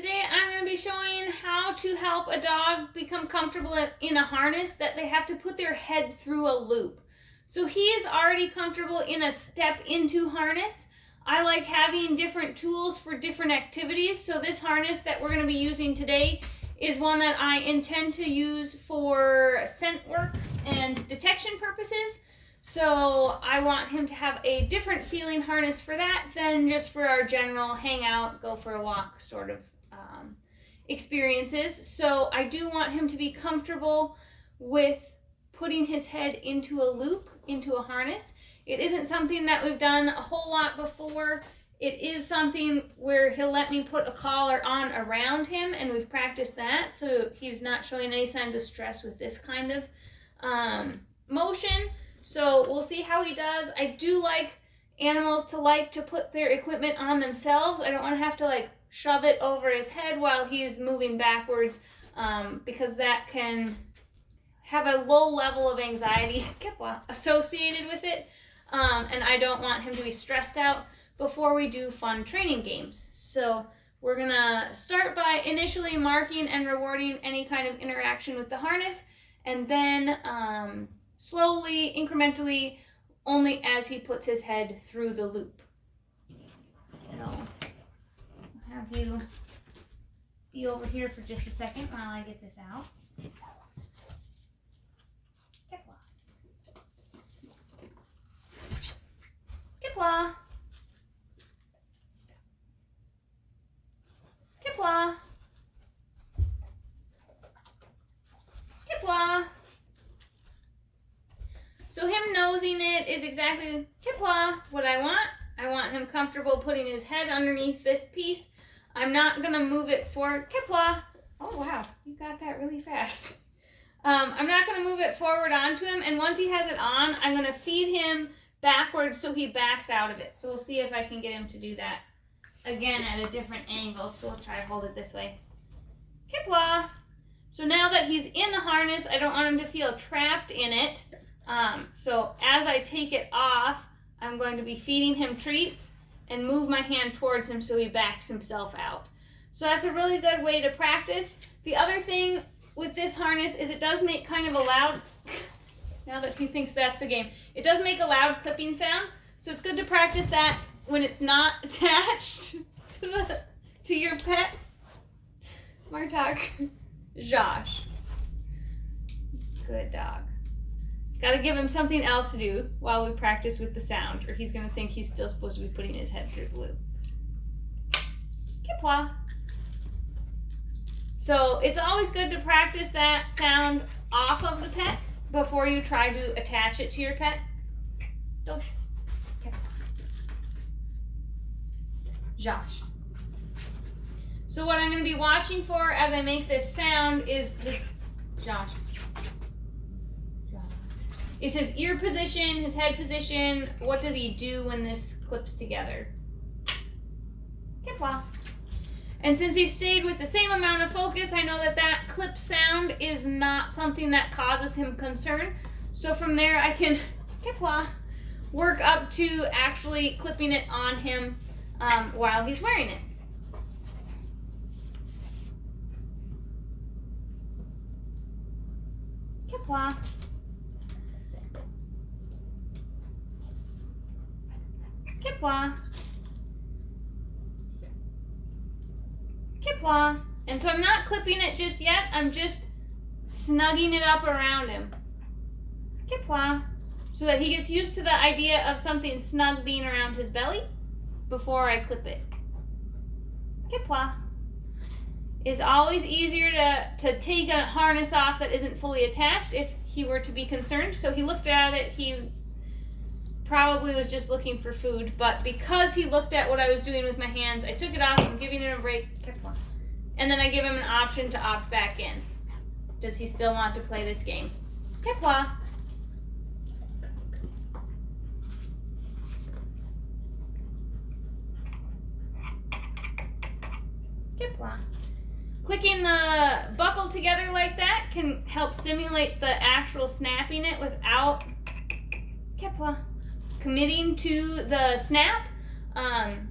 Today I'm going to be showing how to help a dog become comfortable in a harness that they have to put their head through a loop. So he is already comfortable in a step into harness. I like having different tools for different activities. So this harness that we're going to be using today is one that I intend to use for scent work and detection purposes. So I want him to have a different feeling harness for that than just for our general hang out, go for a walk sort of experiences. So I do want him to be comfortable with putting his head into a loop, into a harness. It isn't something that we've done a whole lot before. It is something where he'll let me put a collar on around him, and we've practiced that, so he's not showing any signs of stress with this kind of motion. So we'll see how he does. I do like animals to like to put their equipment on themselves. I don't want to have to shove it over his head while he's moving backwards, because that can have a low level of anxiety associated with it, and I don't want him to be stressed out before we do fun training games. So we're gonna start by initially marking and rewarding any kind of interaction with the harness, and then slowly, incrementally, only as he puts his head through the loop. So I'll have you be over here for just a second while I get this out. Kipla. Kipla. Kipla. So him nosing it is exactly, Kipla, what I want. I want him comfortable putting his head underneath this piece. I'm not going to move it forward. Kipla. Oh, wow. You got that really fast. I'm not going to move it forward onto him. And once he has it on, I'm going to feed him backwards so he backs out of it. So we'll see if I can get him to do that again at a different angle. So we'll try to hold it this way. Kipla. So now that he's in the harness, I don't want him to feel trapped in it. So as I take it off, I'm going to be feeding him treats and move my hand towards him so he backs himself out. So that's a really good way to practice. The other thing with this harness is it does make kind of a loud, now that he thinks that's the game, it does make a loud clipping sound. So it's good to practice that when it's not attached to your pet. Martok. Josh. Good dog. Gotta give him something else to do while we practice with the sound, or he's gonna think he's still supposed to be putting his head through the loop. Kipla. So it's always good to practice that sound off of the pet before you try to attach it to your pet. Dosh. Kipla. Josh. So what I'm gonna be watching for as I make this sound is his Josh. Is his ear position, his head position, what does he do when this clips together? Kipla. And since he stayed with the same amount of focus, I know that that clip sound is not something that causes him concern. So from there I can, Kipla, work up to actually clipping it on him while he's wearing it. Kipla. Kipla. Kipla. And so I'm not clipping it just yet. I'm just snugging it up around him. Kipla. So that he gets used to the idea of something snug being around his belly before I clip it. Kipla. It's always easier to take a harness off that isn't fully attached if he were to be concerned. So he looked at it. He probably was just looking for food, but because he looked at what I was doing with my hands, I took it off. I'm giving him a break. And then I give him an option to opt back in. Does he still want to play this game? Kipla. Kipla. Clicking the buckle together like that can help simulate the actual snapping it without Kipla committing to the snap.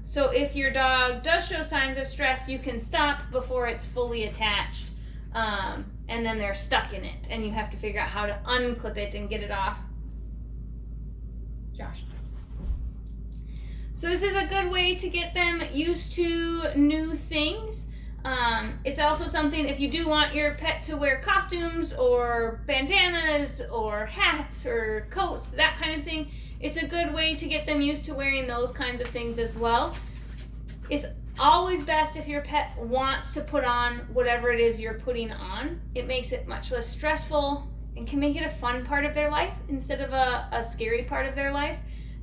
So if your dog does show signs of stress, you can stop before it's fully attached, and then they're stuck in it, and you have to figure out how to unclip it and get it off. Josh. So this is a good way to get them used to new things. It's also something, if you do want your pet to wear costumes or bandanas or hats or coats, that kind of thing, it's a good way to get them used to wearing those kinds of things as well. It's always best if your pet wants to put on whatever it is you're putting on. It makes it much less stressful and can make it a fun part of their life instead of a scary part of their life.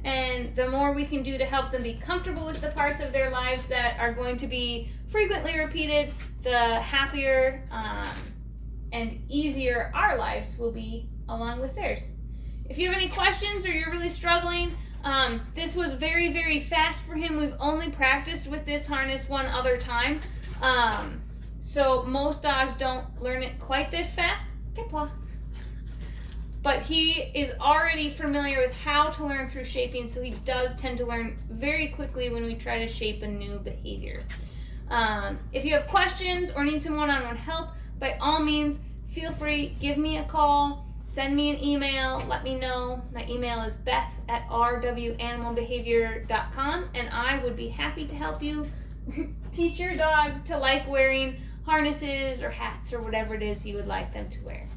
And the more we can do to help them be comfortable with the parts of their lives that are going to be frequently repeated, the happier and easier our lives will be along with theirs. If you have any questions or you're really struggling, this was very, very fast for him. We've only practiced with this harness one other time. So most dogs don't learn it quite this fast. Okay, Paw. But he is already familiar with how to learn through shaping, so he does tend to learn very quickly when we try to shape a new behavior. If you have questions or need some one-on-one help, by all means, feel free, give me a call, send me an email, let me know. My email is beth@rwanimalbehavior.com, and I would be happy to help you teach your dog to like wearing harnesses or hats or whatever it is you would like them to wear.